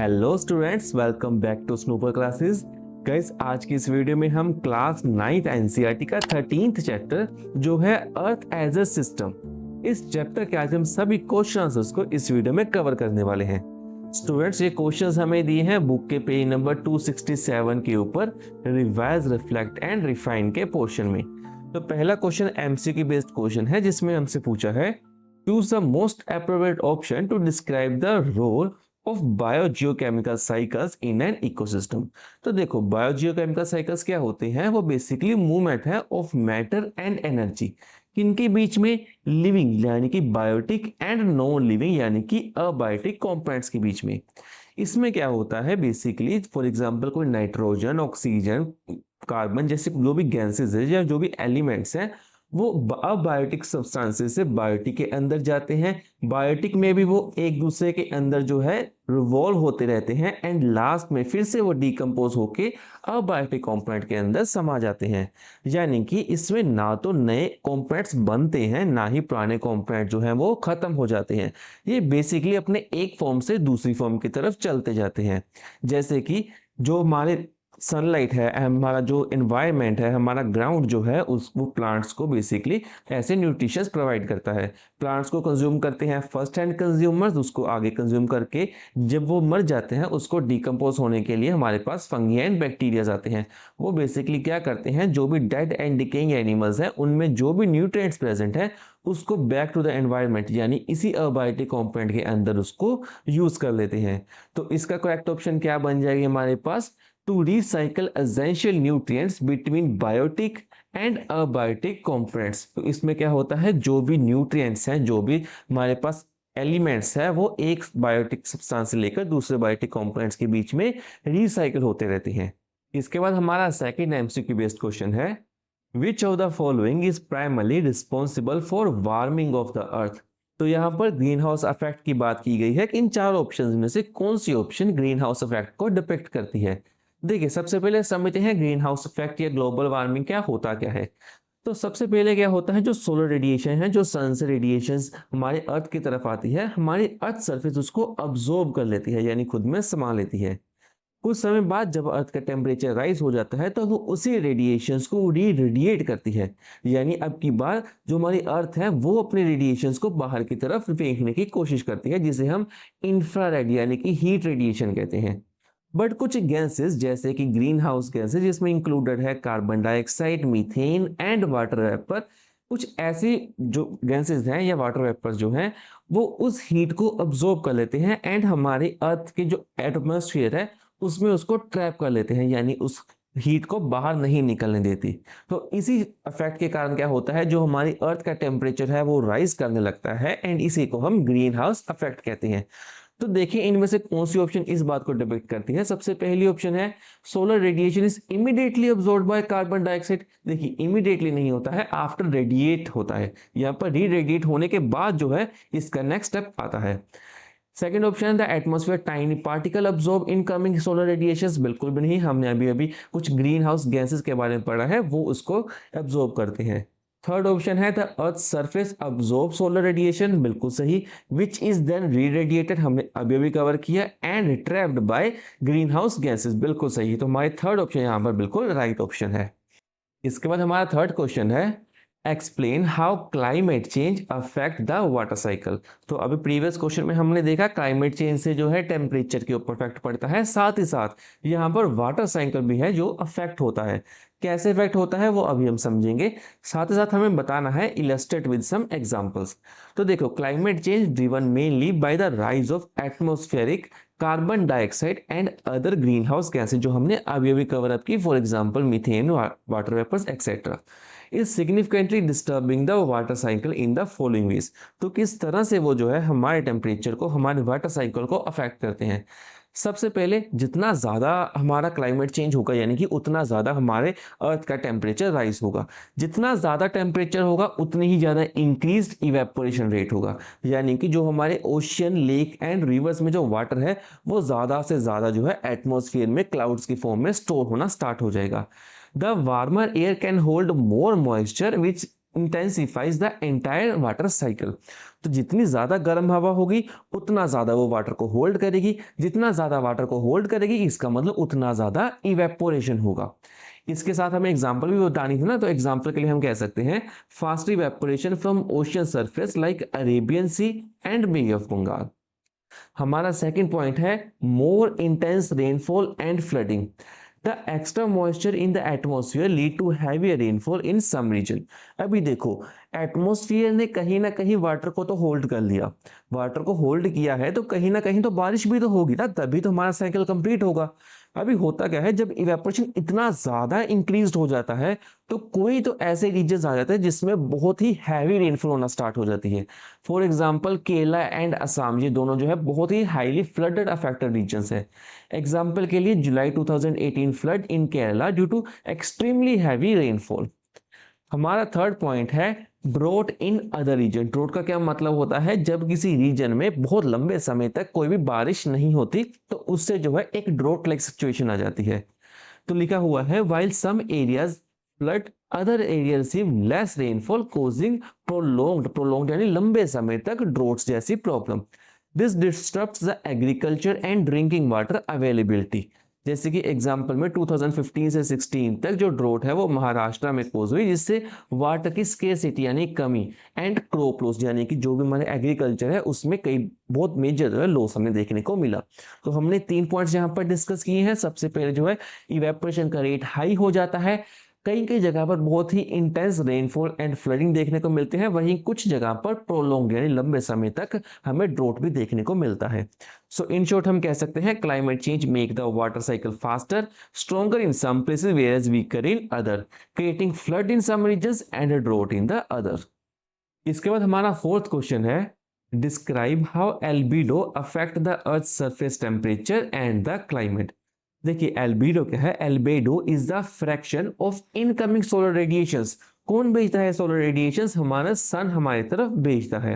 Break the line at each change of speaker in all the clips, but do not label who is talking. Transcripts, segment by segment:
Hello students, welcome back to Snooper classes. Guys, आज की इस वीडियो में हम क्लास 9th एनसीईआरटी का 13th चैप्टर जो है अर्थ एज अ सिस्टम, इस चैप्टर के आज हम सभी क्वेश्चंस को इस वीडियो में कवर करने वाले हैं। स्टूडेंट्स, ये क्वेश्चंस हमें दिए हैं बुक के पेज नंबर 267 के ऊपर रिवाइज, रिफ्लेक्ट एंड रिफाइन के पोर्शन में। तो पहला क्वेश्चन एमसीक्यू बेस्ड क्वेश्चन है जिसमें हमसे पूछा है, choose the most appropriate option to describe the role of biogeochemical cycles in an ecosystem. तो देखो, बायोजियोकेमिकल साइकिल्स क्या होते हैं? वो बेसिकली मूवमेंट है ऑफ मैटर एंड एनर्जी, किनके बीच में? लिविंग यानी कि बायोटिक एंड नॉन लिविंग यानी कि अबायोटिक कंपाउंड्स के बीच में। इसमें क्या होता है बेसिकली, फॉर एग्जांपल कोई नाइट्रोजन, ऑक्सीजन, कार्बन जैसे जो भी गैसेस है या जो भी एलिमेंट्स हैं वो अबायोटिक सब्सटेंसेस से बायोटिक के अंदर जाते हैं। बायोटिक में भी वो एक दूसरे के अंदर जो है रिवॉल्व होते रहते हैं एंड लास्ट में फिर से वो डिकम्पोज होके अबायोटिक कंपाउंड के अंदर समा जाते हैं। यानी कि इसमें ना तो नए कंपाउंड्स बनते हैं ना ही पुराने कंपाउंड जो है वो खत्म हो जाते हैं। ये बेसिकली अपने एक फॉर्म से दूसरी फॉर्म की तरफ चलते जाते हैं। जैसे कि जो हमारे सनलाइट है, हमारा जो एनवायरनमेंट है, हमारा ग्राउंड जो है उस वो प्लांट्स को बेसिकली ऐसे न्यूट्रिशंस प्रोवाइड करता है। प्लांट्स को कंज्यूम करते हैं फर्स्ट हैंड कंज्यूमर्स, उसको आगे कंज्यूम करके जब वो मर जाते हैं उसको डिकम्पोज होने के लिए हमारे पास फंगी एंड बैक्टीरियाज आते हैं। वो बेसिकली क्या करते हैं, जो भी डेड एंड डिकेइंग एनिमल्स हैं उनमें जो भी न्यूट्रिएंट्स प्रेजेंट है उसको बैक टू द एनवायरनमेंट यानी इसी अबायोटिक कंपाउंड के अंदर उसको यूज कर लेते हैं। तो इसका करेक्ट ऑप्शन क्या बन जाएगी हमारे पास? To recycle essential nutrients between biotic and abiotic compounds. तो इसमें क्या होता है, जो भी न्यूट्रिएंट्स हैं, जो भी हमारे पास एलिमेंट्स है वो एक बायोटिक सब्सटेंस से लेकर दूसरे बायोटिक कंपाउंड्स के बीच में रिसाइकल होते रहते हैं। इसके बाद हमारा सेकंड एमसीक्यू बेस्ड क्वेश्चन है, which of the following is primarily responsible for warming of the अर्थ। तो यहाँ पर ग्रीन हाउस इफेक्ट की बात की गई है कि इन चार ऑप्शंस में से कौन सी ऑप्शन ग्रीन हाउस इफेक्ट को डिपिक्ट करती है। देखिए, सबसे पहले समझते हैं ग्रीन हाउस इफेक्ट या ग्लोबल वार्मिंग क्या होता क्या है। तो सबसे पहले क्या होता है, जो सोलर रेडिएशन है, जो सन से रेडिएशंस हमारे अर्थ की तरफ आती है, हमारी अर्थ सरफेस उसको अब्जॉर्ब कर लेती है यानी खुद में समा लेती है। कुछ समय बाद जब अर्थ का टेम्परेचर राइज हो जाता है तो वो उसी रेडिएशंस को री रेडिएट करती है। यानी अब की बार जो हमारी अर्थ है वो अपने रेडिएशंस को बाहर की तरफ फेंकने की कोशिश करती है, जिसे हम इंफ्रारेड यानी कि हीट रेडिएशन कहते हैं। बट कुछ गैसेस जैसे कि ग्रीन हाउस गैसेस, जिसमें इंक्लूडेड है carbon dioxide, methane and water vapour, कुछ ऐसी जो गैसेस हैं या वाटर वेपर जो हैं वो उस हीट को अब्जॉर्ब कर लेते हैं एंड हमारे अर्थ के जो एटमॉस्फेयर है उसमें उसको ट्रैप कर लेते हैं यानी उस हीट को बाहर नहीं निकलने देती। तो इसी इफेक्ट के कारण क्या होता है, जो हमारी अर्थ का टेम्परेचर है वो राइज करने लगता है एंड इसी को हम ग्रीन हाउस इफेक्ट कहते हैं। तो देखिए, इनमें से कौन सी ऑप्शन इस बात को डिपिक्ट करती है। सबसे पहली ऑप्शन है, solar radiation is immediately absorbed by carbon dioxide. देखिए, इमीडिएटली नहीं होता है, आफ्टर रेडिएट होता है। यहाँ पर री रेडिएट होने के बाद जो है इसका नेक्स्ट स्टेप आता है। Second option, the atmosphere tiny particle absorb incoming solar radiations. बिल्कुल भी नहीं, हमने अभी अभी कुछ ग्रीन हाउस गैसेस के बारे में पढ़ा है, वो उसको एब्सॉर्ब करते हैं। थर्ड ऑप्शन है, the earth surface absorb solar radiation. बिल्कुल सही, विच इज देन री रेडिएटेड, हमने अभी अभी कवर किया, and trapped by green house gases. बिल्कुल सही, तो हमारे थर्ड ऑप्शन यहाँ पर बिल्कुल राइट ऑप्शन है। इसके बाद हमारा थर्ड क्वेश्चन है, explain how climate change affect the water cycle. तो अभी प्रीवियस क्वेश्चन में हमने देखा क्लाइमेट चेंज से जो है टेम्परेचर के ऊपर इफेक्ट पड़ता है, साथ ही साथ यहाँ पर वाटर साइकिल भी है जो अफेक्ट होता है। कैसे इफेक्ट होता है वो अभी हम समझेंगे, साथ ही साथ हमें बताना है इलस्ट्रेट विद सम एग्जांपल्स। तो देखो, climate change driven mainly by the rise of atmospheric carbon dioxide and other green house gases, जो हमने अभी अभी कवर अप की, for example methane, water vapours etcetera, is significantly disturbing the water cycle in the following ways. तो किस तरह से वो जो है हमारे टेम्परेचर को, हमारे वाटर साइकिल को अफेक्ट करते हैं। सबसे पहले, जितना ज़्यादा हमारा क्लाइमेट चेंज होगा यानी कि उतना ज़्यादा हमारे अर्थ का टेम्परेचर राइज होगा। जितना ज़्यादा टेम्परेचर होगा उतनी ही ज़्यादा इंक्रीज्ड इवेपोरेशन रेट होगा, यानी कि जो हमारे ओशियन, लेक एंड रिवर्स में जो वाटर है वो ज़्यादा से ज़्यादा जो है एटमॉस्फेयर में क्लाउड्स की फॉर्म में स्टोर होना स्टार्ट हो जाएगा। The warmer air can hold more moisture which intensifies the entire water cycle. तो जितनी ज्यादा गर्म हवा होगी उतना ज्यादा वो वाटर को होल्ड करेगी, जितना ज्यादा वाटर को होल्ड करेगी इसका मतलब उतना ज्यादा इवेपोरेशन होगा। इसके साथ हमें एग्जांपल भी बतानी थी ना, तो एग्जांपल के लिए हम कह सकते हैं fast evaporation from ocean surface like Arabian Sea and Bay of Bengal. हमारा सेकंड पॉइंट है more intense rainfall and flooding. The extra moisture in the atmosphere lead to heavy rainfall in some region. अभी देखो, atmosphere ने कहीं ना कहीं water को तो होल्ड कर लिया, वाटर को होल्ड किया है तो कहीं ना कहीं तो बारिश भी तो होगी ना, तभी तो हमारा साइकिल कंप्लीट होगा। अभी होता क्या है, जब इवेपोरेशन इतना ज्यादा इंक्रीज हो जाता है तो कोई तो ऐसे रीजन आ जाते हैं जिसमें बहुत ही हैवी रेनफॉल होना स्टार्ट हो जाती है। For example Kerala and Assam, ये दोनों जो है बहुत ही हाईली फ्लडेड अफेक्टेड रीजन्स है। एग्जाम्पल के लिए July 2018 flood in Kerala due to extremely heavy rainfall. हमारा थर्ड पॉइंट है drought in other region. Drought का क्या मतलब होता है, जब किसी रीजन में बहुत लंबे समय तक कोई भी बारिश नहीं होती तो उससे जो है एक ड्रोट लाइक सिचुएशन आ जाती है। तो लिखा हुआ है while some areas flood other areas receive less rainfall causing prolonged यानी लंबे समय तक ड्रोट्स जैसी problem. This disturbs the agriculture and drinking water availability. जैसे कि एग्जाम्पल में 2015 से 16 तक जो ड्रोट है वो महाराष्ट्र में कोज हुई, जिससे वाटर की स्केर्सिटी यानी कमी एंड क्रॉप लॉस यानी कि जो भी हमारे एग्रीकल्चर है उसमें कई बहुत मेजर जो है लॉस हमें देखने को मिला। तो हमने 3 पॉइंट्स यहाँ पर डिस्कस किए हैं। सबसे पहले जो है इवेपोरेशन का रेट हाई हो जाता है, कई कई जगह पर बहुत ही इंटेंस रेनफॉल एंड फ्लडिंग देखने को मिलते हैं, वहीं कुछ जगह पर प्रोलॉन्ग यानी लंबे समय तक हमें ड्रोट भी देखने को मिलता है। सो इन शॉर्ट हम कह सकते हैं climate change make the water cycle faster, stronger in some places whereas weaker in other, creating flood in some regions and drought in the other. इसके बाद हमारा फोर्थ क्वेश्चन है describe how albedo affect the earth surface temperature and the climate. देखिए albedo क्या है, albedo is the fraction of incoming solar radiations. कौन भेजता है सोलर रेडिएशंस, हमारा सन हमारी तरफ भेजता है।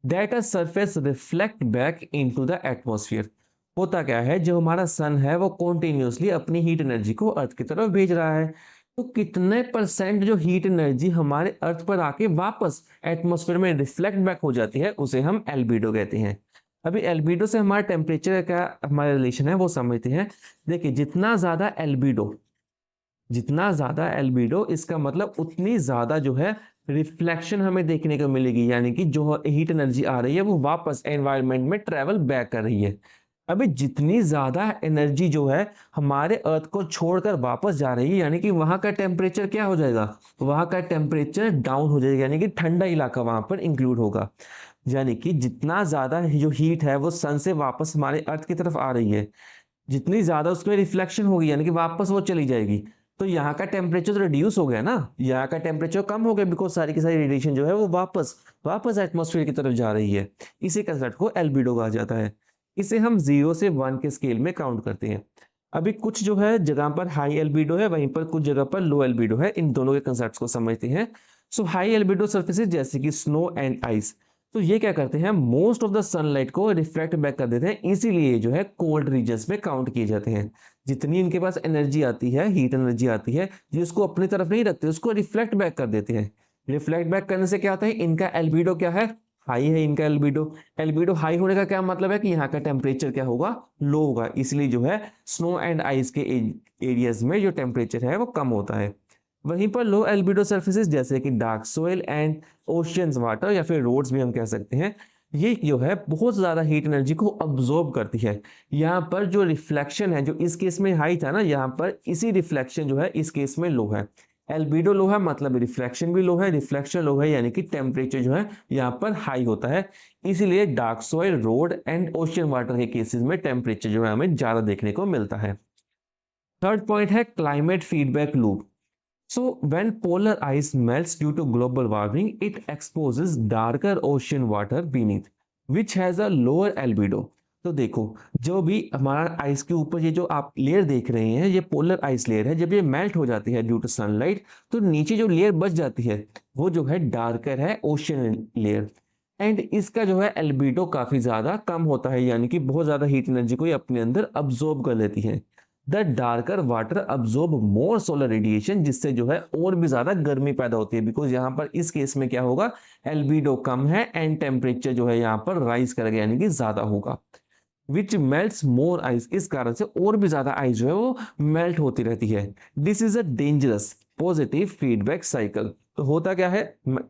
That a surface reflect back into the atmosphere. होता क्या है, जो हमारा सन है वो कॉन्टिन्यूसली अपनी हीट एनर्जी को अर्थ की तरफ भेज रहा है, तो कितने परसेंट जो हीट एनर्जी हमारे अर्थ पर आके वापस एटमॉस्फेयर में रिफ्लेक्ट बैक हो जाती है उसे हम एल्बिडो कहते हैं। अभी एल्बिडो से हमारा टेम्परेचर का हमारा रिलेशन है वो समझते हैं। देखिए जितना ज्यादा एल्बिडो इसका मतलब उतनी ज्यादा जो है रिफ्लेक्शन हमें देखने को मिलेगी, यानी कि जो हीट एनर्जी आ रही है वो वापस एनवायरनमेंट में ट्रेवल बैक कर रही है। अभी जितनी ज्यादा एनर्जी जो है हमारे अर्थ को छोड़कर वापस जा रही है, यानी कि वहां का टेम्परेचर क्या हो जाएगा, वहां का टेम्परेचर डाउन हो जाएगा, यानी कि ठंडा इलाका वहां पर इंक्लूड होगा। यानी कि जितना ज्यादा जो हीट है वो सन से वापस हमारे अर्थ की तरफ आ रही है, जितनी ज्यादा उसमें रिफ्लेक्शन होगी यानी कि वापस वो चली जाएगी, तो यहाँ का टेम्परेचर तो रिड्यूस हो गया ना, यहाँ का टेम्परेचर कम हो गया, बिकॉज सारी की सारी रेडिएशन जो है वो वापस वापस एटमॉस्फेयर की तरफ जा रही है। इसी कंसेप्ट को एल्बिडो कहा जाता है। इसे हम 0 से 1 के स्केल में काउंट करते हैं। अभी कुछ जो है जगह पर हाई एल्बिडो है, वहीं पर कुछ जगह पर लो एल्बिडो है। इन दोनों के कंसेप्ट को समझते हैं। सो हाई एल्बिडो सर्फेसिस जैसे कि स्नो एंड आइस, तो ये क्या करते हैं, मोस्ट ऑफ द सनलाइट को रिफ्लेक्ट बैक कर देते हैं, इसीलिए जो है कोल्ड रीजन्स में काउंट किए जाते हैं। जितनी इनके पास एनर्जी आती है, हीट एनर्जी आती है, जिसको अपनी तरफ नहीं रखते उसको रिफ्लेक्ट बैक कर देते हैं। रिफ्लेक्ट बैक करने से क्या होता है, इनका एल्बिडो क्या है, हाई है इनका एल्बिडो। एल्बिडो हाई होने का क्या मतलब है कि यहाँ का टेम्परेचर क्या होगा, लो होगा, इसलिए जो है स्नो एंड आइस के एरियाज में जो टेम्परेचर है वो कम होता है। वहीं पर लो एल्बिडो सर्फेसिस जैसे कि dark soil and oceans water या फिर रोड्स भी हम कह सकते हैं, ये जो है बहुत ज्यादा हीट एनर्जी को अब्जॉर्ब करती है। यहाँ पर जो रिफ्लेक्शन है जो इस केस में हाई था ना, यहाँ पर इसी रिफ्लेक्शन जो है इस केस में लो है। एल्बिडो लो है मतलब रिफ्लेक्शन भी लो है, रिफ्लेक्शन लो है यानी कि टेम्परेचर जो है यहाँ पर हाई होता है, इसीलिए dark soil, road and ocean water के केसेस में टेम्परेचर जो है हमें ज्यादा देखने को मिलता है। थर्ड पॉइंट है climate feedback loop. So when polar ice melts due to global warming, it exposes darker ocean water beneath, which has a lower albedo. तो देखो, जो भी हमारा आइस के ऊपर ये जो आप लेयर देख रहे हैं, ये पोलर आइस लेयर है, जब ये मेल्ट हो जाती है ड्यू टू सनलाइट, तो नीचे जो लेयर बच जाती है वो जो है डार्कर है ओशियन लेयर, एंड इसका जो है एल्बिडो काफी ज्यादा कम होता है, यानी कि बहुत ज्यादा हीट एनर्जी को ये अपने अंदर अब्जॉर्ब कर लेती है। The darker water absorb more solar radiation, जिससे जो है और भी ज्यादा गर्मी पैदा होती है, बिकॉज यहाँ पर इस केस में क्या होगा, एल्बिडो कम है एंड टेम्परेचर जो है यहाँ पर राइज करेगा यानी कि ज्यादा होगा, विच मेल्ट्स मोर आइस, इस कारण से और भी ज्यादा आइस जो है वो मेल्ट होती रहती है। This is a dangerous positive feedback cycle. तो होता क्या है,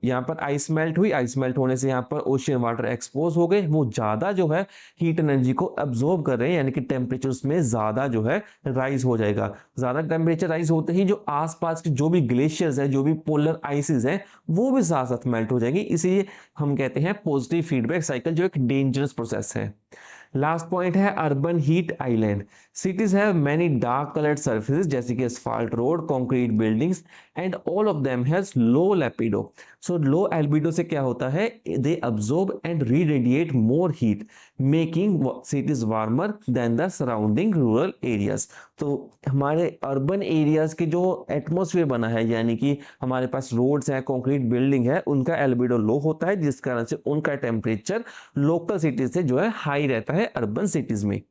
यहाँ पर आइस मेल्ट हुई, आइस मेल्ट होने से यहाँ पर ओशियन वाटर एक्सपोज हो गए, वो ज्यादा जो है हीट एनर्जी को अब्जॉर्ब कर रहे हैं, यानी कि टेम्परेचर उसमें ज्यादा जो है राइज हो जाएगा। ज्यादा टेम्परेचर राइज होते ही जो आसपास के जो भी ग्लेशियर्स है, जो भी पोलर आइसेस हैं, वो भी साथ साथ मेल्ट हो जाएंगी। इसीलिए हम कहते हैं पॉजिटिव फीडबैक साइकिल जो एक डेंजरस प्रोसेस है। लास्ट पॉइंट है urban heat island. Cities have many dark coloured surfaces जैसे कि asphalt road, concrete buildings and all of them has low albedo. So low albedo से क्या होता है, they absorb and reradiate more heat making cities warmer than the surrounding rural areas. तो हमारे urban areas के जो एटमोसफियर बना है, यानी कि हमारे पास रोड्स हैं, कंक्रीट बिल्डिंग है, उनका एल्बिडो लो होता है, जिस कारण से उनका टेम्परेचर लोकल सिटीज से जो है हाई रहता है अर्बन सिटीज में।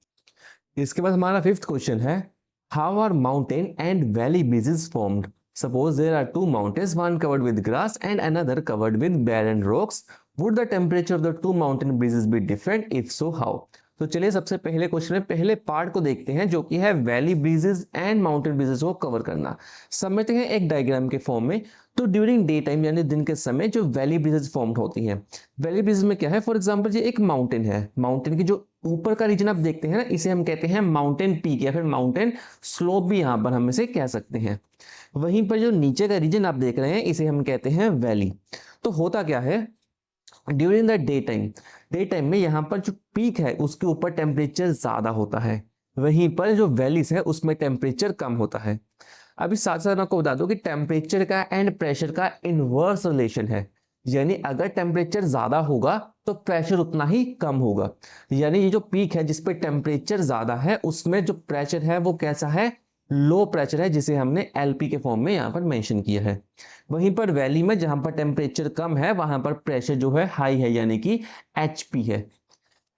इसके बाद हमारा फिफ्थ क्वेश्चन है, how are mountain and valley breezes formed. Suppose there are two mountains, one covered with grass and another covered with barren rocks. Would the temperature of the two mountain breezes be different? If so, how? तो चलिए सबसे पहले question में पहले part को देखते हैं, जो कि है valley breezes and mountain breezes को कवर करना। समझते हैं एक डायग्राम के फॉर्म में। तो ड्यूरिंग डे टाइम यानी दिन के समय जो वैली ब्रीजेस फॉर्म्ड होती हैं, वैली ब्रीजेस में क्या है, फॉर एग्जांपल ये एक माउंटेन है, माउंटेन की जो ऊपर का रीजन आप देखते हैं ना, इसे हम कहते हैं माउंटेन पीक या फिर माउंटेन स्लोप भी यहाँ पर हम इसे कह सकते हैं। वहीं पर जो नीचे का रीजन आप देख रहे हैं, इसे हम कहते हैं वैली। तो होता क्या है, ड्यूरिंग द डे टाइम में यहाँ पर जो पीक है उसके ऊपर टेम्परेचर ज्यादा होता है, वहीं पर जो वैलीज है उसमें टेम्परेचर कम होता है। अभी साथ साथ आपको बता दो कि टेम्परेचर का एंड प्रेशर का इनवर्स रिलेशन है, यानी अगर टेम्परेचर ज्यादा होगा तो प्रेशर उतना ही कम होगा। यानी ये जो पीक है जिस पे टेम्परेचर ज्यादा है, उसमें जो प्रेशर है वो कैसा है, लो प्रेशर है, जिसे हमने एलपी के फॉर्म में यहाँ पर मेंशन किया है। वहीं पर वैली में जहां पर टेम्परेचर कम है, वहां पर प्रेशर जो है हाई है, यानी कि एचपी है।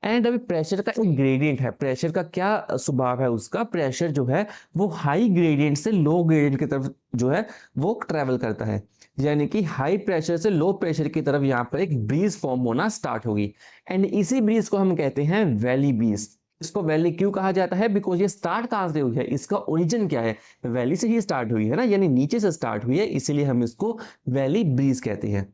एंड अभी प्रेशर का एक ग्रेडियंट है, प्रेशर का क्या स्वभाव है, उसका प्रेशर जो है वो हाई ग्रेडियंट से लो ग्रेडियंट की तरफ जो है वो ट्रेवल करता है, यानी कि हाई प्रेशर से लो प्रेशर की तरफ यहाँ पर एक ब्रीज फॉर्म होना स्टार्ट होगी। एंड इसी ब्रीज को हम कहते हैं वैली ब्रीज। इसको वैली क्यों कहा जाता है, बिकॉज ये स्टार्ट कहां से हुई है, इसका ओरिजिन क्या है, वैली से ही स्टार्ट हुई है ना, यानी नीचे से स्टार्ट हुई है, इसीलिए हम इसको वैली ब्रीज कहते हैं।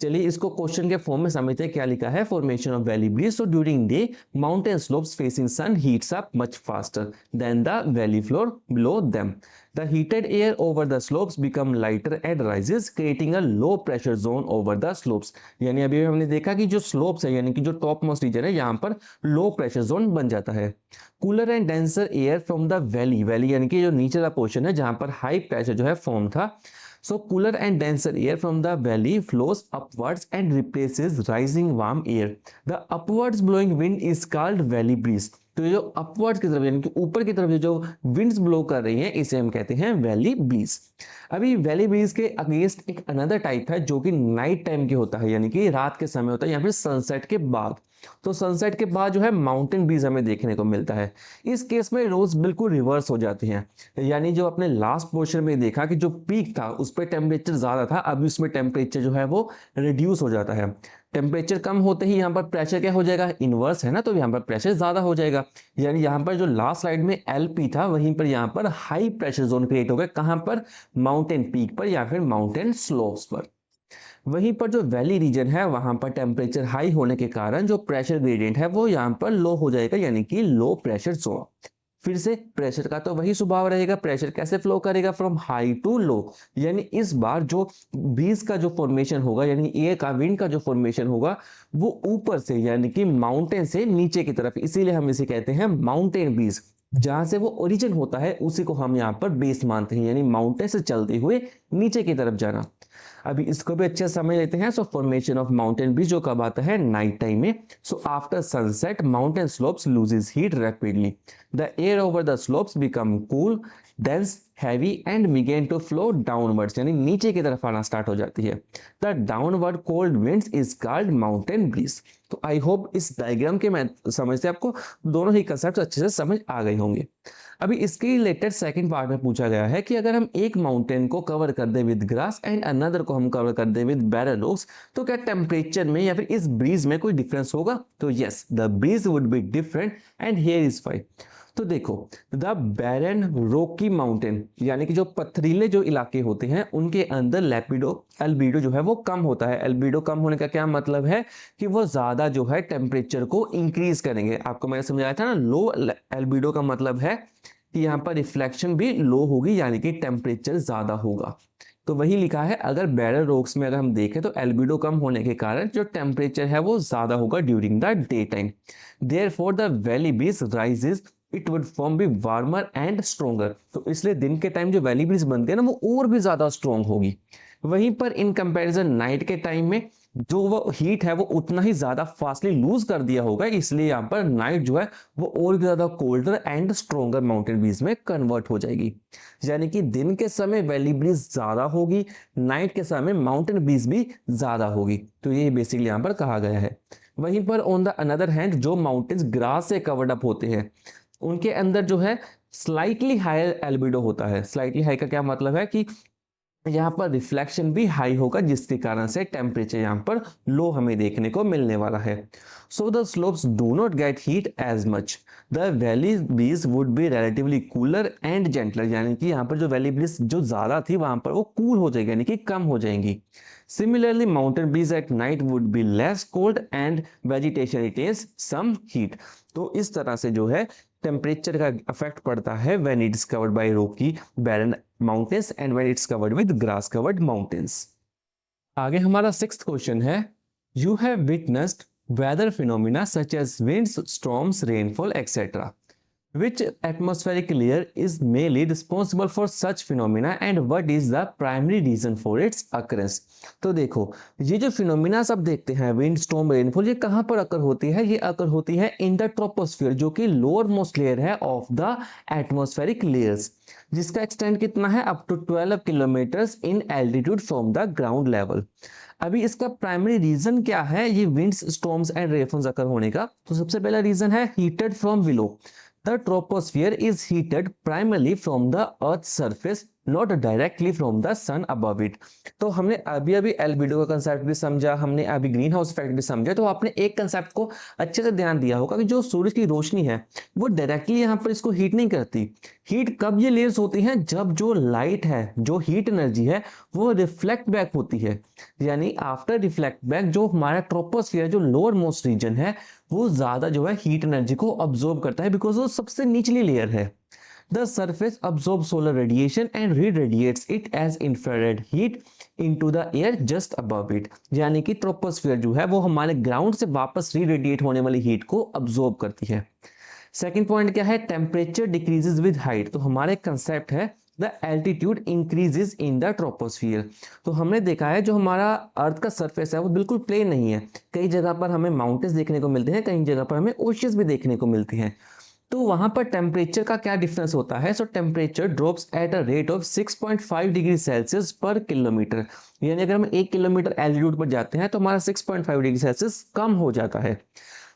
चलिए इसको क्वेश्चन के फॉर्म में समझते हैं क्या लिखा है, formation of valley breeze. So during day mountain slopes facing sun heats up much faster than the valley floor below them. The heated air over the slopes become lighter and rises, creating a low pressure zone over the slopes. यानी अभी हमने देखा कि जो slopes है, यानी कि जो टॉप मोस्ट रीजन है, यहाँ पर लो प्रेशर जोन बन जाता है। Cooler and denser air from the valley, valley यानी कि जो नीचे का पोर्शन है जहाँ पर हाई प्रेशर जो है फॉर्म था। So cooler and denser air from the valley flows upwards and replaces rising warm air. The upwards blowing wind is called valley breeze. तो ये जो अपवर्ड्स की तरफ यानी कि ऊपर की तरफ जो विंड्स ब्लो कर रही हैं, इसे हम कहते हैं वैली ब्रीज। अभी वैली ब्रीज के अगेंस्ट एक अनदर टाइप है जो कि नाइट टाइम के होता है, यानी कि रात के समय होता है या फिर सनसेट के बाद। तो सनसेट के बाद जो है माउंटेन ब्रीज हमें देखने को मिलता है। इस केस में रोज बिल्कुल रिवर्स हो जाती हैं, यानी जो अपने लास्ट पोर्शन में देखा कि जो पीक था उस पर टेम्परेचर ज्यादा था, अभी उसमें टेम्परेचर जो है वो रिड्यूस हो जाता है। टेम्परेचर कम होते ही यहाँ पर प्रेशर क्या हो जाएगा, इनवर्स है ना, तो यहाँ पर प्रेशर ज्यादा हो जाएगा। यानी यहाँ पर जो लास्ट स्लाइड में एलपी था, वहीं पर यहाँ पर हाई प्रेशर जोन क्रिएट हो गया। कहाँ पर, माउंटेन पीक पर या फिर माउंटेन स्लोप्स पर। वहीं पर जो वैली रीजन है वहां पर टेम्परेचर हाई होने के कारण जो प्रेशर ग्रेडियंट है वो यहाँ पर लो हो जाएगा, यानी कि लो प्रेशर जोन। फिर से प्रेशर का तो वही स्वभाव रहेगा, प्रेशर कैसे फ्लो करेगा, फ्रॉम हाई टू लो। यानी इस बार जो ब्रीज का जो फॉर्मेशन होगा, यानी एयर का विंड का जो फॉर्मेशन होगा वो ऊपर से यानी कि माउंटेन से नीचे की तरफ, इसीलिए हम इसे कहते हैं माउंटेन ब्रीज। जहां से वो ओरिजिन होता है उसी को हम यहाँ पर बेस मानते हैं, यानी माउंटेन से चलते हुए नीचे की तरफ जाना। अभी इसको भी अच्छे से समझ लेते हैं। So formation of mountain breeze जो कब आता है, नाइट टाइम में। So after sunset mountain slopes loses heat rapidly, the air over the slopes become cool dense heavy and begin to flow downwards, यानी नीचे की तरफ आना स्टार्ट हो जाती है। The downward cold winds is called mountain breeze. तो I hope इस डायग्राम के मैं समझ से आपको दोनों ही कंसेप्ट अच्छे से समझ आ गए होंगे। अभी इसके रिलेटेड सेकंड पार्ट में पूछा गया है कि अगर हम एक माउंटेन को कवर कर दे विद ग्रास एंड अनदर को हम कवर कर दे विद बैरन ओक्स, तो क्या टेम्परेचर में या फिर इस ब्रीज में कोई डिफरेंस होगा? तो yes, the breeze would be different and here is why. तो देखो, द बैरन रोकी माउंटेन यानी कि जो पथरीले जो इलाके होते हैं उनके अंदर एल्बिडो जो है वो कम होता है। एल्बिडो कम होने का क्या मतलब है कि वो ज्यादा जो है टेम्परेचर को इंक्रीज करेंगे। आपको मैंने समझाया था ना, लो एल्बिडो का मतलब है कि यहाँ पर रिफ्लेक्शन भी लो होगी यानी कि टेम्परेचर ज्यादा होगा। तो वही लिखा है, अगर बैरल रोक्स में अगर हम देखें तो एल्बिडो कम होने के कारण जो टेम्परेचर है वो ज्यादा होगा during the day time. Therefore the valley breeze rises, it would form be warmer and stronger. तो इसलिए दिन के टाइम जो वैली ब्रीज बनती है ना वो और भी ज्यादा स्ट्रोंग होगी। वहीं पर इन कंपैरिजन नाइट के टाइम में जो वो हीट है वो उतना ही ज्यादा फास्टली लूज कर दिया होगा, इसलिए यहाँ पर नाइट जो है वो और भी ज्यादा colder and stronger mountain breeze में कन्वर्ट हो जाएगी। यानी कि दिन के समय वैली ब्रीज ज्यादा होगी, नाइट के समय माउंटेन ब्रीज भी ज्यादा होगी। तो ये बेसिकली यहाँ पर कहा गया है। वहीं पर ऑन द अनदर हैंड जो माउंटेन्स ग्रास से कवर्ड अप होते हैं उनके अंदर जो है स्लाइटली हायर एल्बिडो होता है। स्लाइटली हाई का क्या मतलब है कि यहाँ पर रिफ्लेक्शन भी हाई होगा जिसके कारण से टेम्परेचर यहाँ पर लो हमें देखने को मिलने वाला है। So the slopes do not get heat as much, the valley breeze would be relatively cooler and gentler. यानी कि यहाँ पर जो वैली ब्रीज जो ज्यादा थी वहां पर वो कूल हो जाएगी यानी कि कम हो जाएंगी। Similarly mountain breeze at night would be less cold and vegetation retains some heat. तो इस तरह से जो है टेम्परेचर का इफेक्ट पड़ता है when it is covered by rocky barren mountains and when it's covered with grass covered mountains. आगे हमारा सिक्स्थ क्वेश्चन है, you have witnessed weather phenomena such as winds, storms, rainfall etcetera. Which atmospheric layer is mainly responsible for such phenomena and what is the primary reason for its occurrence? तो देखो, ये जो phenomena सब देखते हैं wind, storm, rainfall, ये कहाँ पर अकर होती है? ये अकर होती है इन द ट्रोपोस्फियर, जो कि लोअर मोस्ट लेयर है ऑफ द एटमॉस्फेरिक लेयर्स, जिसका एक्सटेंड कितना है? Up to 12 kilometres in altitude from the ground level. अभी इसका प्राइमरी रीजन क्या है ये winds, storms and rainfalls occur होने का? तो सबसे पहला रीजन है heated from below. The troposphere is heated primarily from the Earth's surface, not directly from the sun above it. तो हमने अभी अभी एल्बिडो का कंसेप्ट भी समझा, हमने अभी ग्रीन हाउस इफेक्ट भी समझा। तो आपने एक कंसेप्ट को अच्छे से ध्यान दिया होगा कि जो सूरज की रोशनी है वो डायरेक्टली यहाँ पर इसको हीट नहीं करती। हीट कब ये लेयर्स होती हैं? जब जो लाइट है, जो हीट एनर्जी है वो रिफ्लेक्ट बैक होती है। यानी आफ्टर रिफ्लेक्ट बैक जो हमारा ट्रोपोस्फियर जो लोअर मोस्ट रीजन है वो ज्यादा जो है हीट एनर्जी को अब्सॉर्ब करता है, बिकॉज वो सबसे निचली लेयर है। The surface absorb solar radiation and reradiates it as infrared heat into the air just above it. यानी कि ट्रोपोस्फियर जो है वो हमारे ग्राउंड से वापस रीरेडिएट होने वाली हीट को अब्सॉर्ब करती है। सेकेंड पॉइंट क्या है? Temperature decreases with height. तो हमारे कंसेप्ट है the altitude increases in the troposphere. तो हमने देखा है जो हमारा अर्थ का सरफेस है वो बिल्कुल प्लेन नहीं है, कई जगह पर हमें माउंटेन्स देखने को मिलते हैं, कई जगह पर हमें ओशियंस भी देखने को मिलते हैं। तो वहां पर टेम्परेचर का क्या डिफरेंस होता है? सो temperature drops at a rate of 6.5 degree Celsius पर किलोमीटर। यानी अगर हम 1 किलोमीटर एल्टीट्यूड पर जाते हैं तो हमारा 6.5 डिग्री सेल्सियस कम हो जाता है।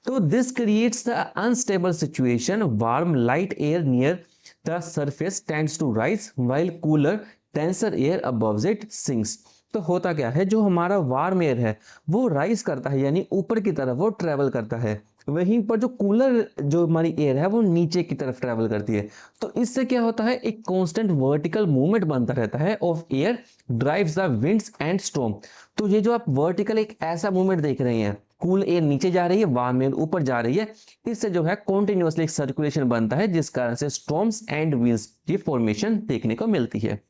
तो this creates the unstable situation, warm light air near the surface tends to rise while cooler denser air above it sinks। तो होता क्या है, जो हमारा वार्म एयर है वो राइज करता है यानी ऊपर की तरफ वो ट्रेवल करता है, वहीं पर जो कूलर जो हमारी एयर है वो नीचे की तरफ ट्रेवल करती है। तो इससे क्या होता है, एक कांस्टेंट वर्टिकल मूवमेंट बनता रहता है of air drives the winds and storm. तो ये जो आप वर्टिकल एक ऐसा मूवमेंट देख रहे हैं, कूल एयर नीचे जा रही है, वार्म एयर ऊपर जा रही है, इससे जो है कॉन्टिन्यूअसली एक सर्कुलेशन बनता है जिस कारण से स्टॉर्म्स एंड विंड्स की फॉर्मेशन देखने को मिलती है।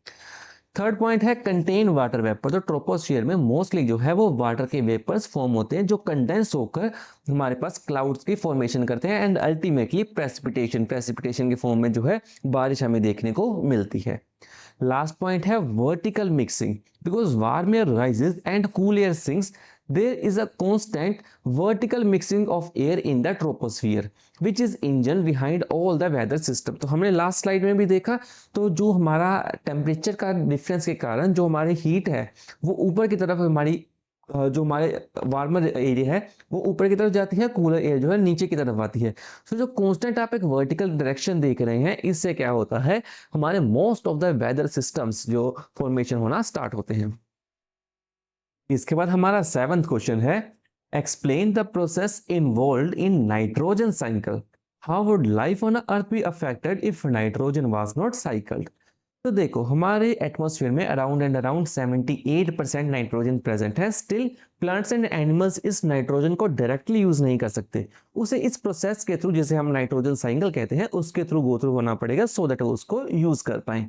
थर्ड पॉइंट है कंटेन वाटर वेपर। तो ट्रोपोस्फियर में मोस्टली जो है वो वाटर के वेपर्स फॉर्म होते हैं जो कंडेंस होकर हमारे पास क्लाउड्स की फॉर्मेशन करते हैं एंड अल्टीमेटली प्रेसिपिटेशन के फॉर्म में जो है बारिश हमें देखने को मिलती है। लास्ट पॉइंट है vertical mixing. Because warm air rises and cool air sinks, there is a constant vertical mixing of air in the troposphere which is engine behind all the weather system। तो हमने last slide में भी देखा, तो जो हमारा temperature का difference के कारण जो हमारी हीट है वो ऊपर की तरफ हमारी जो हमारे वार्मर एरिया है वो ऊपर की तरफ जाती है, कूलर एयर जो है नीचे की तरफ आती है। सो जो कांस्टेंट आप एक वर्टिकल डायरेक्शन देख रहे हैं, इससे क्या होता है, हमारे most of the weather systems जो फॉर्मेशन होना स्टार्ट होते हैं। इसके बाद हमारा 7th क्वेश्चन है, explain the process involved in nitrogen cycle, how would life on earth be affected if nitrogen was not cycled. तो देखो, हमारे एटमॉस्फेयर में अराउंड 78% नाइट्रोजन प्रेजेंट है। स्टिल प्लांट्स एंड एनिमल्स इस नाइट्रोजन को डायरेक्टली यूज नहीं कर सकते, उसे इस प्रोसेस के थ्रू, जिसे हम नाइट्रोजन साइकिल कहते हैं, उसके थ्रू गो थ्रू होना पड़ेगा सो दैट वो उसको यूज कर पाए।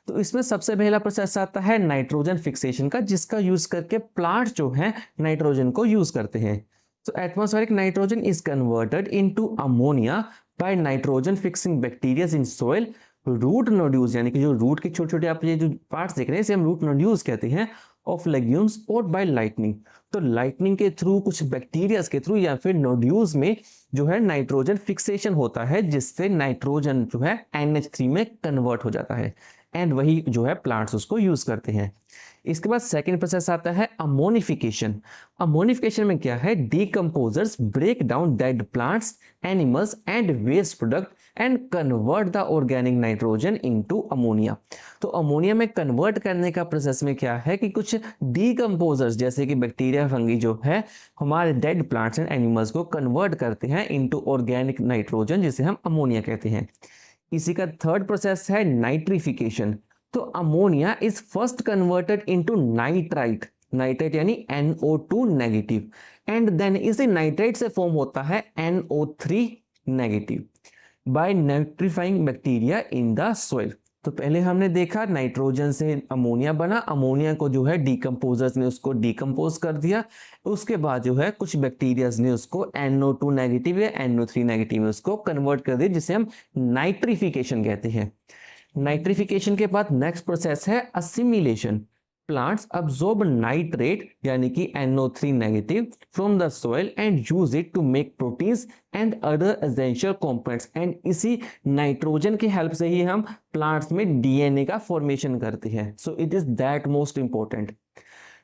तो इसमें सबसे पहला प्रोसेस आता है नाइट्रोजन फिक्सेशन का, जिसका यूज करके प्लांट जो है नाइट्रोजन को यूज करते हैं। तो atmospheric nitrogen is converted into ammonia by nitrogen fixing bacteria in soil. Root nodules, यानी कि जो रूट के छोटे छोटे आप ये जो पार्ट्स देख रहे हैं, इसे हम रूट नोड्यूल्स कहते हैं, ऑफ लेग्यूम्स और बाय लाइटनिंग। तो लाइटनिंग के थ्रू, कुछ बैक्टीरियाज के थ्रू या फिर नोड्यूल्स में जो है नाइट्रोजन फिक्सेशन होता है, जिससे नाइट्रोजन जो है NH3 में कन्वर्ट हो जाता है, एंड वही जो है प्लांट्स उसको यूज करते हैं। इसके बाद सेकेंड प्रोसेस आता है अमोनिफिकेशन। अमोनिफिकेशन में क्या है, decomposers break down dead plants, animals and waste product and convert the organic nitrogen into ammonia. तो अमोनिया में कन्वर्ट करने का प्रोसेस में क्या है कि कुछ डीकंपोजर्स जैसे कि बैक्टीरिया, फंगी जो है हमारे डेड प्लांट्स एंड एनिमल्स को कन्वर्ट करते हैं इनटू ऑर्गेनिक नाइट्रोजन, जिसे हम अमोनिया कहते हैं। इसी का थर्ड प्रोसेस है नाइट्रिफिकेशन। तो ammonia is first converted into nitrite, nitrite यानी NO2 नेगेटिव, एंड देन इसी नाइट्राइट से फॉर्म होता है NO3 negative by nitrifying bacteria in the soil. तो पहले हमने देखा नाइट्रोजन से अमोनिया बना, अमोनिया को जो है डीकंपोजर्स ने उसको डीकंपोज कर दिया, उसके बाद जो है कुछ बैक्टीरियाज ने उसको NO2 नेगेटिव या NO3 नेगेटिव में उसको कन्वर्ट कर दिया, जिसे हम नाइट्रिफिकेशन कहते हैं। नाइट्रिफिकेशन के बाद नेक्स्ट प्रोसेस है असिमिलेशन। प्लांट्स अब्सॉर्ब नाइट्रेट यानी कि NO3 negative from the soil and use it to make proteins and other essential components, and इसी नाइट्रोजन की हेल्प से ही हम प्लांट्स में DNA का फॉर्मेशन करते हैं। So it is that most important.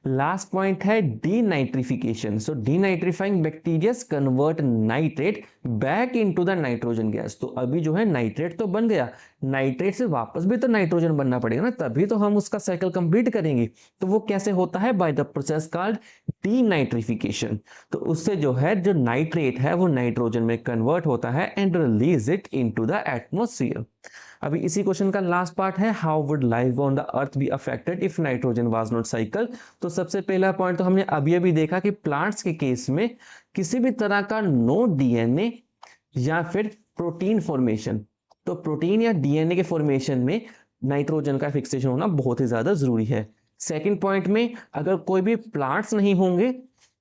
Last point है denitrification. So denitrifying bacteria convert nitrate back into the nitrogen gas. तो अभी जो है नाइट्रेट तो बन गया, नाइट्रेट से वापस भी तो नाइट्रोजन बनना पड़ेगा ना, तभी तो हम उसका साइकिल कंप्लीट करेंगे। तो वो कैसे होता है, by the process called denitrification. तो उससे जो है जो नाइट्रेट है वो नाइट्रोजन में कन्वर्ट होता है and release it into the atmosphere. अभी इसी क्वेश्चन का लास्ट पार्ट है, how would life on the earth be affected if nitrogen was not cycle. तो सबसे पहला पॉइंट तो हमने अभी देखा कि प्लांट्स के केस में किसी भी तरह का नो DNA या फिर प्रोटीन फॉर्मेशन, तो प्रोटीन या DNA के फॉर्मेशन में नाइट्रोजन का फिक्सेशन होना बहुत ही ज्यादा जरूरी है। सेकंड पॉइंट में, अगर कोई भी प्लांट्स नहीं होंगे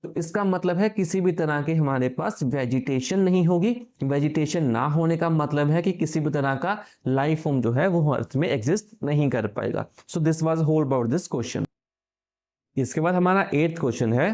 तो इसका मतलब है किसी भी तरह के हमारे पास वेजिटेशन नहीं होगी। वेजिटेशन ना होने का मतलब है कि किसी भी तरह का लाइफ फॉर्म जो है वो अर्थ में एग्जिस्ट नहीं कर पाएगा। So this was whole about this question. इसके बाद हमारा 8th क्वेश्चन है,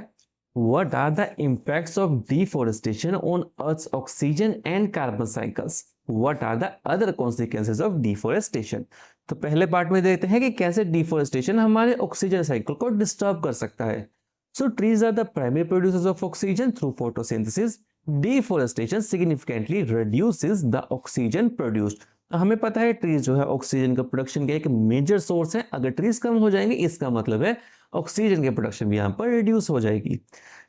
what are the impacts of deforestation on earth's oxygen and carbon cycles, what are the other consequences of deforestation. तो पहले पार्ट में देखते हैं कि कैसे डिफॉरेस्टेशन हमारे ऑक्सीजन साइकिल को डिस्टर्ब कर सकता है। So trees are the primary producers of oxygen through photosynthesis. Deforestation significantly reduces the oxygen produced. हमें पता है ट्रीज जो है ऑक्सीजन का प्रोडक्शन का एक मेजर सोर्स है। अगर ट्रीज कम हो जाएंगे इसका मतलब है ऑक्सीजन के प्रोडक्शन भी यहाँ पर रिड्यूस हो जाएगी।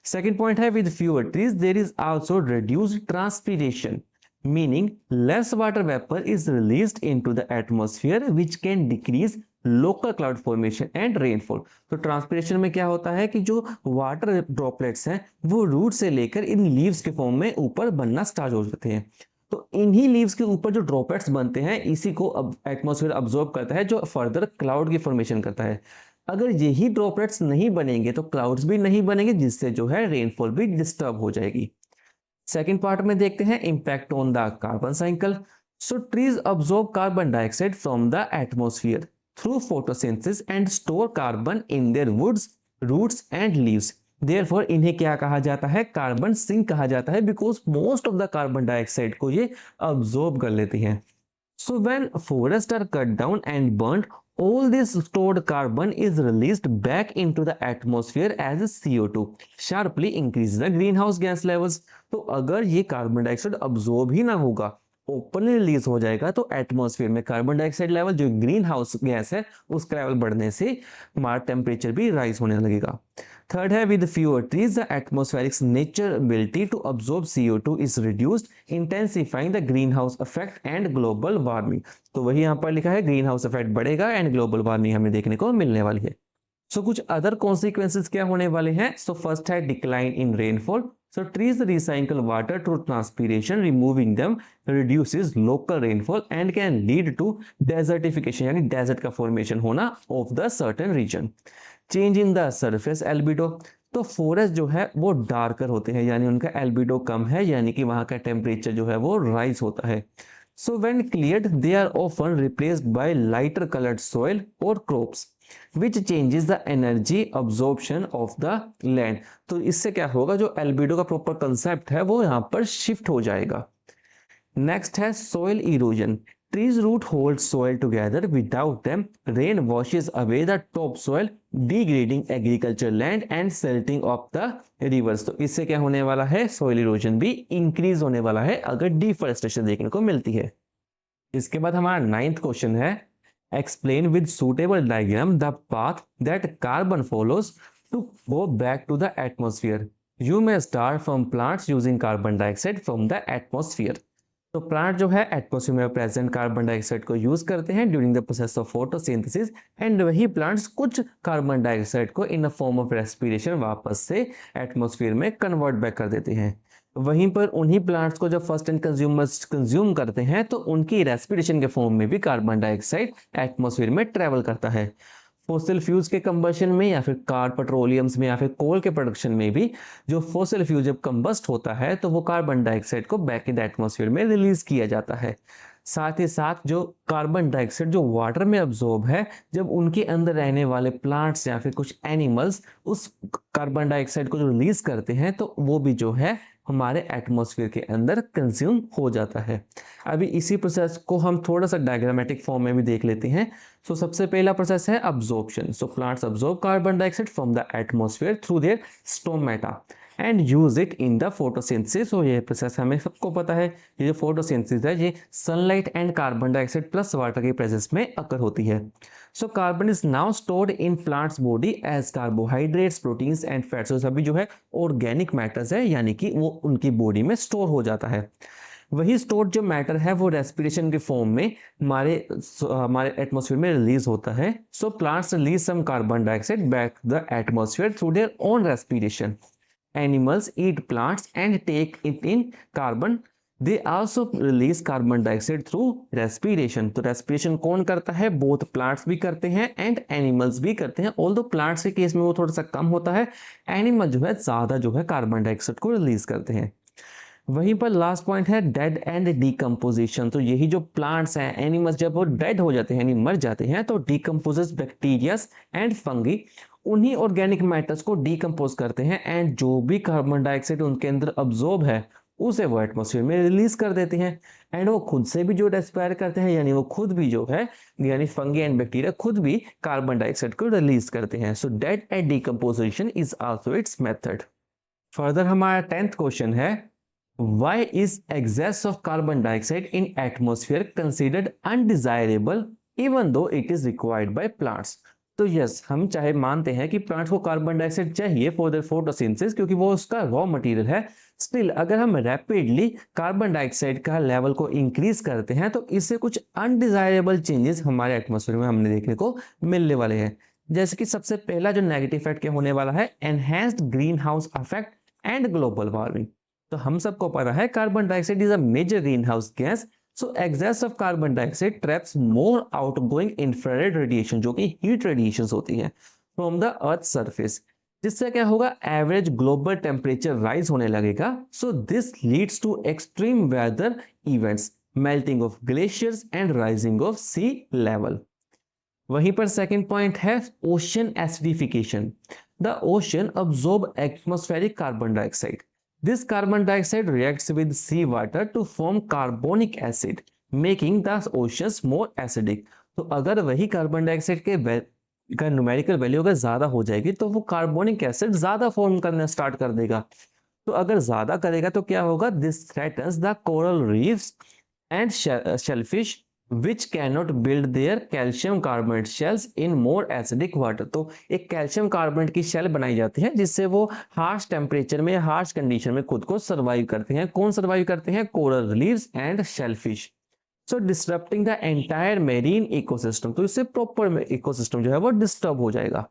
सेकेंड पॉइंट है, with fewer trees there is also reduced transpiration, meaning less water vapor is released into the atmosphere which can decrease local cloud formation and rainfall. तो ट्रांसपिरेशन में क्या होता है कि जो वाटर ड्रॉपलेट्स हैं वो रूट से लेकर इन लीव्स के फॉर्म में ऊपर बनना स्टार्ट हो जाते हैं। तो इन्हीं लीव्स के ऊपर जो ड्रॉपलेट्स बनते हैं इसी को अब एटमॉस्फेयर अब्जॉर्ब करता है, जो फर्दर क्लाउड की फॉर्मेशन करता है। अगर यही ड्रॉपलेट्स नहीं बनेंगे तो क्लाउड्स भी नहीं बनेंगे, जिससे जो है रेनफॉल भी डिस्टर्ब हो जाएगी। सेकेंड पार्ट में देखते हैं impact on the carbon cycle. So trees absorb carbon dioxide from the atmosphere through photosynthesis and store carbon in their woods, roots and leaves. Therefore इन्हें क्या कहा जाता है, कार्बन सिंक कहा जाता है, because most of the carbon dioxide को ये absorb कर लेती हैं। So when forests are cut down and burned, all this stored carbon is released back into the atmosphere as CO2, sharply increase the greenhouse gas levels। तो अगर ये carbon dioxide absorb ही ना होगा, ओपनली रिलीज हो जाएगा, तो atmosphere में carbon dioxide level जो ग्रीन हाउस गैस है उसका लेवल बढ़ने से हमारा टेम्परेचर भी राइज होने लगेगा। थर्ड है with fewer trees the atmospheric nature ability to absorb CO2 is reduced, intensifying the green house effect and global warming. तो वही यहाँ पर लिखा है ग्रीन हाउस इफेक्ट बढ़ेगा एंड ग्लोबल वार्मिंग हमें देखने को मिलने वाली है। सो कुछ अदर कॉन्सिक्वेंसेस क्या होने वाले हैं? सो फर्स्ट है decline in rainfall. So trees recycle water through transpiration, removing them reduces local rainfall and can lead to desertification, यानी desert का formation होना of the certain region. Change in the surface albedo, तो forest जो है वो darker होते हैं, यानी उनका एल्बिडो कम है, यानी कि वहां का टेम्परेचर जो है वो राइज होता है। So when cleared, they are often replaced by lighter colored soil or crops, which changes the energy absorption of the land। तो इससे क्या होगा, जो एल्बिडो का प्रॉपर कंसेप्ट है वो यहाँ पर शिफ्ट हो जाएगा। नेक्स्ट है soil erosion। Trees root hold soil together, without them rain washes away the topsoil, degrading agricultural land and silting of the rivers। तो इससे क्या होने वाला है, soil erosion भी इंक्रीज होने वाला है अगर डिफॉरेस्टेशन देखने को मिलती है। इसके बाद हमारा 9th क्वेश्चन है explain with suitable diagram the path that carbon follows to go back to the atmosphere। You may start from plants using carbon dioxide from the atmosphere। तो प्लांट जो है एटमॉस्फेयर में प्रेजेंट कार्बन डाइऑक्साइड को use करते हैं during the process of photosynthesis, and वही plants कुछ carbon dioxide को इन अ फॉर्म ऑफ रेस्पिरेशन वापस से एटमॉस्फेयर में कन्वर्ट बैक कर देते हैं। वहीं पर उन्हीं प्लांट्स को जब फर्स्ट एंड कंज्यूमर्स कंज्यूम करते हैं तो उनकी रेस्पिरेशन के फॉर्म में भी कार्बन डाइऑक्साइड एटमॉस्फेयर में ट्रेवल करता है। फोसिल फ्यूल्स के कंबशन में या फिर कार पेट्रोलियम्स में या फिर कोल के प्रोडक्शन में भी जो फोसिल फ्यूल जब कंबस्ट होता है तो वो कार्बन डाइऑक्साइड को बैक इन द एटमॉस्फेयर में रिलीज किया जाता है। साथ ही साथ जो कार्बन डाइऑक्साइड जो वाटर में अब्सॉर्ब है, जब उनके अंदर रहने वाले प्लांट्स या फिर कुछ एनिमल्स उस कार्बन डाइऑक्साइड को जो रिलीज करते हैं तो वो भी जो है हमारे एटमॉस्फेयर के अंदर कंज्यूम हो जाता है। अभी इसी प्रोसेस को हम थोड़ा सा डायग्रामेटिक फॉर्म में भी देख लेते हैं। सो सबसे पहला प्रोसेस है absorption. So plants absorb carbon dioxide from the atmosphere through there stomata and use it in the photosynthesis. तो ये प्रोसेस हमें सबको पता है, ये जो फोटोसिंथेसिस है ये sunlight and carbon dioxide plus water के प्रेजेंस में अकर होती है। So carbon is now stored in plants body as carbohydrates, proteins and fats. सभी जो है ऑर्गेनिक मैटर्स है, यानी कि वो उनकी बॉडी में स्टोर हो जाता है। वही स्टोर्ड जो मैटर है वो रेस्पिरेशन के फॉर्म में हमारे एटमॉस्फेयर में रिलीज होता है। So plants release some carbon dioxide back the atmosphere through their own respiration. Animals eat plants and take it in carbon. They also release carbon dioxide through respiration। तो respiration कौन करता है? both plants भी करते हैं and animals भी करते हैं। although plants के केस में वो थोड़ा सा कम होता है, animal जो है ज़्यादा जो है कार्बन डाइऑक्साइड को रिलीज करते हैं। वहीं पर लास्ट पॉइंट है डेड एंड डिकम्पोजिशन। तो यही जो प्लांट्स हैं, एनिमल्स जब वो डेड हो जाते हैं यानी मर जाते हैं तो डिकम्पोजेस बैक्टीरियाज एंड फंगी उन्हीं ऑर्गेनिक मैटर्स को डिकम्पोज करते हैं एंड जो भी कार्बन डाइऑक्साइड उनके अंदर अब्सॉर्ब है उसे वो एटमॉस्फेयर में रिलीज कर देते हैं एंड वो खुद से भी जो रेस्पायर करते हैं, यानी वो खुद भी जो है यानी फंगी एंड बैक्टीरिया खुद भी कार्बन डाइऑक्साइड को रिलीज करते हैं। So dead end decomposition is also its method. Further हमारा 10th क्वेश्चन है why is excess of carbon dioxide in atmosphere considered undesirable even though it is required by plants। तो yes, हम चाहे मानते हैं कि प्लांट्स को कार्बन डाइऑक्साइड चाहिए फॉर देयर फोटोसिंथेसिस क्योंकि वो उसका रॉ मटेरियल है, स्टिल अगर हम रैपिडली कार्बन डाइऑक्साइड का लेवल को इंक्रीज करते हैं तो इससे कुछ अनडिजायरेबल चेंजेस हमारे एटमॉस्फेयर में हमने देखने को मिलने वाले हैं। जैसे कि सबसे पहला जो नेगेटिव इफेक्ट क्या होने वाला है, enhanced green house effect and global warming. तो हम सबको पता है carbon dioxide is a major green house gas. So excess of carbon dioxide traps more outgoing infrared radiation जो कि हीट रेडिएशन होती है फ्रॉम द अर्थ सरफेस, जिससे क्या होगा, एवरेज ग्लोबल टेम्परेचर राइज होने लगेगा। So this leads to extreme weather events, melting of glaciers and rising of sea level. वहीं पर सेकेंड पॉइंट है ocean acidification. The ocean absorb atmospheric carbon dioxide. This carbon dioxide reacts with seawater to form carbonic acid, making the oceans more acidic. तो अगर वही carbon dioxide के का numerical value अगर ज़्यादा हो जाएगी तो वो कार्बोनिक एसिड ज़्यादा फॉर्म करना स्टार्ट कर देगा। तो अगर ज़्यादा करेगा तो क्या होगा, this threatens the coral reefs and shellfish which cannot build their calcium carbonate shells in more acidic water. तो एक कैल्शियम कार्बोनेट की शेल बनाई जाती है जिससे वो हार्श टेम्परेचर में, हार्श कंडीशन में खुद को सर्वाइव करते हैं। कौन सर्वाइव करते हैं? Coral reefs and shellfish. So disturbing the entire marine ecosystem. तो इससे प्रॉपर इकोसिस्टम जो है वो डिस्टर्ब हो जाएगा।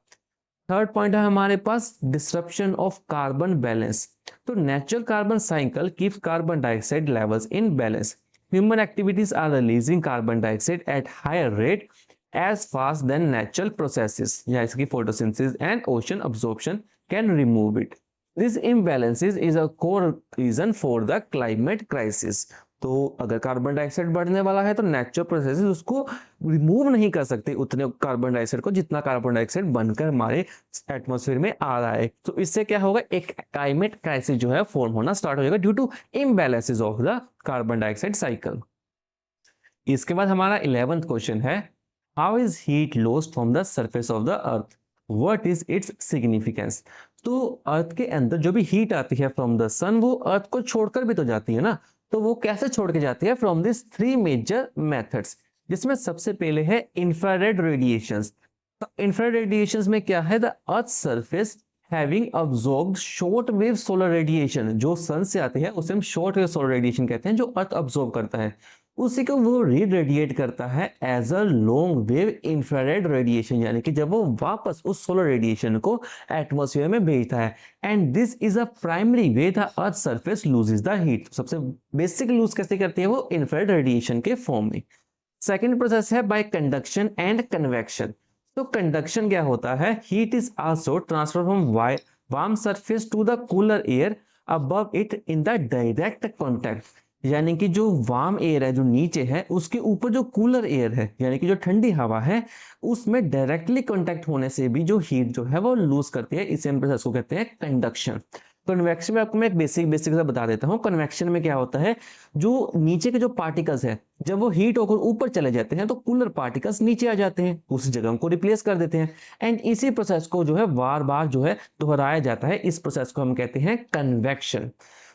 थर्ड पॉइंट है हमारे पास डिस्ट्रप्शन ऑफ कार्बन बैलेंस। तो natural carbon cycle keeps carbon dioxide levels in balance. Human activities are releasing carbon dioxide at higher rate as fast than natural processes, जैसे कि photosynthesis and ocean absorption can remove it. This imbalances is a core reason for the climate crisis। तो अगर carbon dioxide बढ़ने वाला है तो natural processes उसको remove नहीं कर सकते उतने कार्बन डाइऑक्साइड को जितना कार्बन डाइऑक्साइड बनकर हमारे एटमॉस्फेयर में आ रहा है। तो इससे क्या होगा, एक क्लाइमेट क्राइसिस जो है फॉर्म होना स्टार्ट हो जाएगा due to imbalances of the carbon dioxide cycle. इसके बाद हमारा 11th क्वेश्चन है, how is heat lost from the surface of the earth, what is its significance. तो अर्थ के अंदर जो भी हीट आती है फ्रॉम द सन वो अर्थ को छोड़कर भी तो जाती है ना। तो वो कैसे छोड़ के जाती है? From this three major methods, जिसमें सबसे पहले है इंफ्रारेड रेडिएशंस। तो इंफ्रारेड रेडिएशंस में क्या है, the earth surface having absorbed short wave solar radiation. जो सन से आते हैं उसे हम शॉर्ट वेव सोलर रेडिएशन कहते हैं, जो अर्थ अब्सॉर्ब करता है उसी को वो रेडिएट करता है as a long wave infrared radiation, यानी कि जब वो वापस उस सोलर रेडिएशन को एटमॉस्फेयर में भेजता है। And this is a primary way the earth surface loses the heat. सबसे बेसिक लूज कैसे करती है वो? इंफ्रारेड रेडिएशन के फॉर्म में। सेकेंड प्रोसेस है बाय कंडक्शन एंड कन्वेक्शन। तो कंडक्शन क्या होता है, heat is also transfer from warm surface to the cooler air above it in the direct contact. यानी कि जो वार्म एयर है जो नीचे है उसके ऊपर जो कूलर एयर है यानी कि जो ठंडी हवा है उसमें डायरेक्टली कांटेक्ट होने से भी जो हीट जो है वो लूज करती है। इस प्रोसेस को कहते हैं कंडक्शन। कन्वेक्शन में आपको मैं एक बेसिक सा बता देता हूँ। कन्वेक्शन में क्या होता है, जो नीचे के जो पार्टिकल्स है जब वो हीट होकर ऊपर चले जाते हैं तो कूलर पार्टिकल्स नीचे आ जाते हैं, उस जगह को रिप्लेस कर देते हैं। एंड इसी प्रोसेस को जो है बार बार जो है दोहराया जाता है। इस प्रोसेस को हम कहते हैं convection.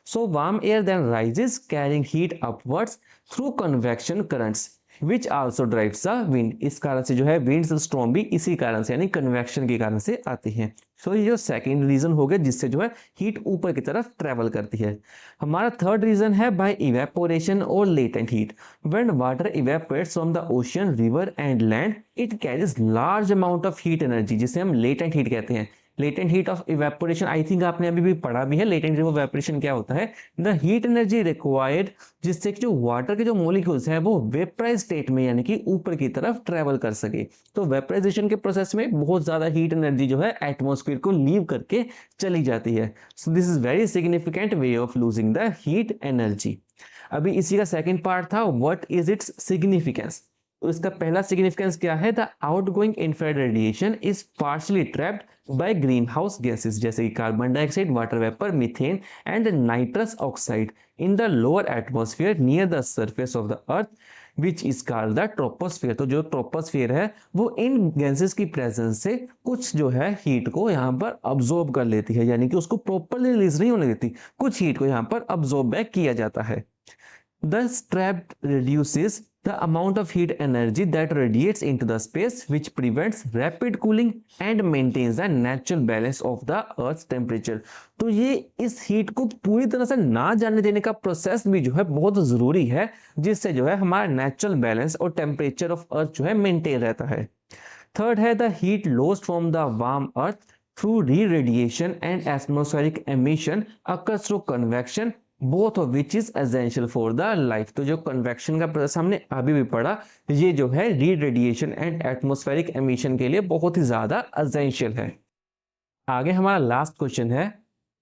So warm air then rises carrying heat upwards through convection currents which also drives the wind। इस कारण से जो है winds storm भी इसी कारण से यानी कन्वेक्शन के कारण से आती है। So ये जो सेकेंड रीजन हो गया जिससे जो है हीट ऊपर की तरफ ट्रेवल करती है। हमारा थर्ड रीजन है बाय इवेपोरेशन और latent heat. When water evaporates from the ocean, river and land, it carries large amount of heat energy जिसे हम लेटेंट हीट कहते हैं। Latent heat of evaporation I think आपने अभी भी पढ़ा भी है। लेटेंट इवेपोरेशन क्या होता है, द हीट एनर्जी रिक्वायर्ड जिससे कि जो वाटर के जो मॉलिक्यूल्स हैं वो वेपराइज स्टेट में यानी कि ऊपर की तरफ ट्रेवल कर सके। तो वेपराइजेशन के प्रोसेस में बहुत ज्यादा हीट एनर्जी जो है एटमॉस्फेयर को लीव करके चली जाती है। So this is very significant way of losing the heat energy. अभी इसी का सेकेंड पार्ट था, व्हाट इज इट्स सिग्निफिकेंस। तो इसका पहला सिग्निफिकेंस क्या है, the outgoing infrared radiation is partially trapped by green house gases जैसे कि carbon dioxide, water vapour, methane and nitrous oxide in the lower atmosphere near the surface of the earth which is called the troposphere. तो जो troposphere है वो इन gases की presence से कुछ जो है हीट को यहाँ पर अब्सॉर्ब कर लेती है, यानी कि उसको प्रॉपरली रिलीज नहीं होने देती, कुछ हीट को यहाँ पर अब्सॉर्ब बैक किया जाता है। Thus trapped reduces the amount of heat energy that radiates into the space, which prevents rapid cooling and maintains the natural balance of the Earth's temperature। तो ये इस हीट को पूरी तरह से ना जाने देने का प्रोसेस भी जो है बहुत जरूरी है, जिससे जो है हमारा नेचुरल बैलेंस और टेम्परेचर ऑफ अर्थ जो है मेंटेन रहता है। थर्ड है the heat lost from the warm earth through reradiation and atmospheric emission occurs through convection, both of which is essential for the life. तो जो कन्वेक्शन का process हमने अभी भी पढ़ा, ये जो है री रेडिएशन एंड एटमॉस्फेरिक एमिशन के लिए बहुत ही ज्यादा एसेंशियल है। आगे हमारा लास्ट क्वेश्चन है,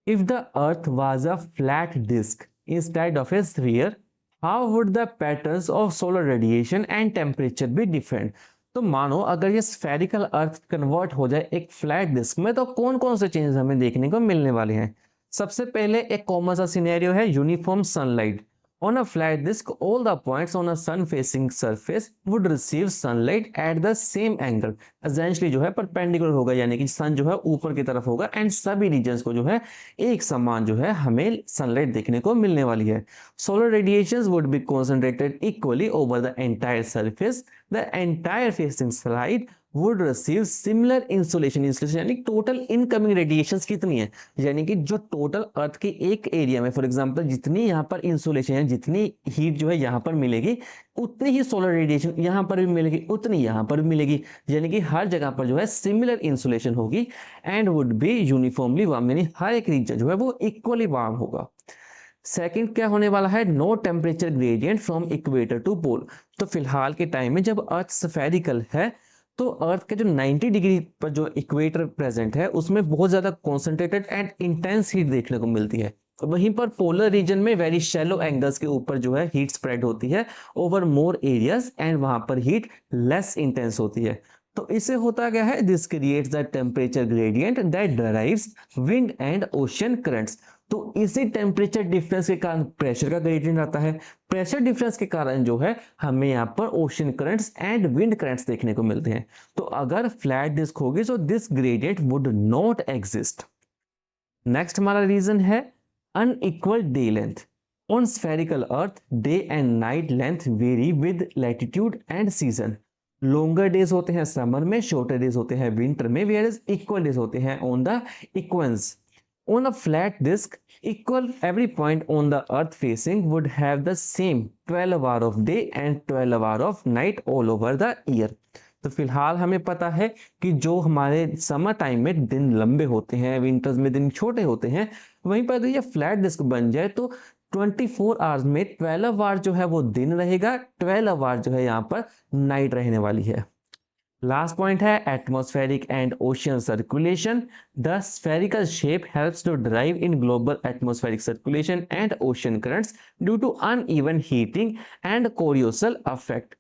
if the earth was a flat disc instead of a sphere, how would the patterns of solar radiation and temperature be different. तो मानो अगर ये स्फेरिकल अर्थ कन्वर्ट हो जाए एक फ्लैट डिस्क में तो कौन कौन से चेंजेस हमें देखने को मिलने वाले हैं। सबसे पहले एक कॉमन सा सिनेरियो है uniform sunlight, On a flat disk, all the points on a sun-facing surface would receive sunlight at the same angle. Essentially जो है परपेंडिकुलर होगा, यानी कि सन जो है ऊपर की तरफ होगा एंड सभी रीजन्स को जो है एक समान जो है हमें सनलाइट देखने को मिलने वाली है. Solar radiations would be concentrated equally over the entire surface. The entire facing slide would receive similar insolation. यानी टोटल इनकमिंग रेडिएशंस कितनी है, यानी कि जो टोटल अर्थ के एक एरिया में फॉर एग्जांपल जितनी यहाँ पर इंसुलेशन है, जितनी हीट जो है यहाँ पर मिलेगी, उतनी ही सोलर रेडिएशन यहाँ पर भी मिलेगी, उतनी यहाँ पर भी मिलेगी, यानी कि हर जगह पर जो है सिमिलर इंसुलेशन होगी and would be uniformly warm, यानी हर एक रीजन जो है वो इक्वली वार्म होगा. सेकंड क्या होने वाला है, no temperature gradient from equator to pole. तो फिलहाल के टाइम में जब अर्थ स्फेरिकल है तो अर्थ के जो 90 डिग्री पर जो इक्वेटर प्रेजेंट है उसमें बहुत ज्यादा कॉन्सेंट्रेटेड एंड इंटेंस हीट देखने को मिलती है. वहीं पर पोलर रीजन में वेरी शैलो एंगल्स के ऊपर जो है हीट स्प्रेड होती है ओवर मोर एरियाज एंड वहां पर हीट लेस इंटेंस होती है. तो इससे होता क्या है, this creates the temperature gradient that drives wind and ocean currents. तो इसी टेम्परेचर डिफरेंस के कारण प्रेशर का ग्रेडियंट आता है. प्रेशर डिफरेंस के कारण जो है हमें यहाँ पर ocean currents and wind currents देखने को मिलते हैं. तो अगर फ्लैट डिस्क होगी तो this gradient would not exist. Next हमारा रीजन है unequal day length. On spherical earth day and night length very with latitude and season. Longer days होते हैं समर में, शॉर्टर डेज होते हैं विंटर में, वेयर इज इक्वल डेज होते हैं on the equinox. On a flat disk, every point on the earth facing would have the same 12 hour of day and 12 hour of night all over the year. तो फिलहाल हमें पता है कि जो हमारे समर टाइम में दिन लंबे होते हैं, विंटर्स में दिन छोटे होते हैं, वहीं पर ये फ्लैट डिस्क बन जाए तो 24 आवर्स में 12 आवर जो है वो दिन रहेगा, 12 आवर जो है यहाँ पर नाइट रहने वाली है. लास्ट पॉइंट है atmospheric and ocean circulation. The spherical shape helps to drive in global atmospheric circulation and ocean currents due to uneven heating and Coriolis effect.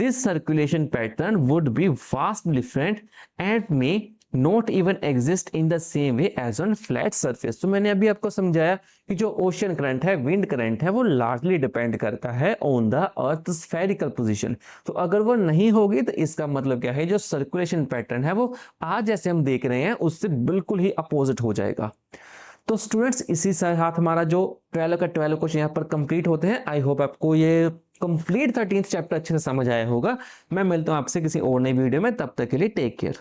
This circulation pattern would be vastly different and may not even exist in the same way as on flat surface. तो मैंने अभी आपको समझाया कि जो ocean current है, wind current है, वो लार्जली डिपेंड करता है on the earth spherical position. तो अगर वो नहीं होगी तो इसका मतलब क्या है, जो सर्कुलेशन पैटर्न है वो आज जैसे हम देख रहे हैं उससे बिल्कुल ही अपोजिट हो जाएगा. तो स्टूडेंट्स इसी साथ हमारा जो 12 का 12 क्वेश्चन यहाँ पर कंप्लीट होते हैं. आई होप आपको ये कंप्लीट 13th चैप्टर अच्छे से समझ आया होगा. मैं मिलता हूँ आपसे किसी और नई वीडियो में, तब तक के लिए टेक केयर.